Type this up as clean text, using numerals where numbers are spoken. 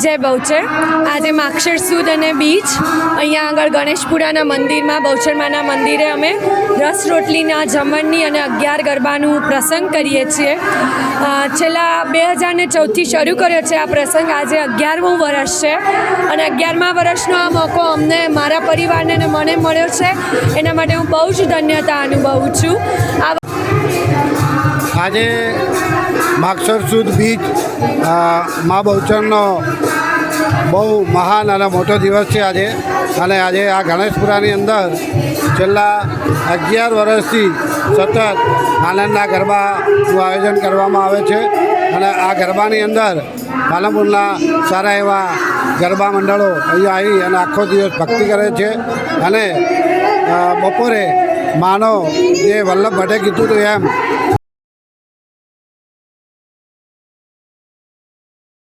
જય બહુચર। આજે માક્ષર સુદ અને બીજ અહીંયા આગળ ગણેશપુરાના મંદિરમાં બહુચરમાના મંદિરે અમે રસ રોટલીના જમણની અને 11 ગરબાનું પ્રસંગ કરીએ છીએ। છેલ્લા 2014થી શરૂ કર્યો છે આ પ્રસંગ। આજે 11મું વર્ષ છે અને 11મા વર્ષનો આ મોકો અમને મારા પરિવારને અને મને મળ્યો છે, એના માટે હું બહુ જ ધન્યતા અનુભવું છું। આજે માક્ષર સુદ બીજ મા બહુચરનો બહુ મહાન અને મોટો દિવસ છે આજે। અને આજે આ ગણેશપુરાની અંદર છેલ્લા 11 વર્ષથી સતત આનંદના ગરબાનું આયોજન કરવામાં આવે છે અને આ ગરબાની અંદર પાલનપુરના સારા એવા ગરબા મંડળો અહીંયા આવી અને આખો દિવસ ભક્તિ કરે છે અને બપોરે માનો જે વલ્લભ ભટ્ટે કીધું હતું એમ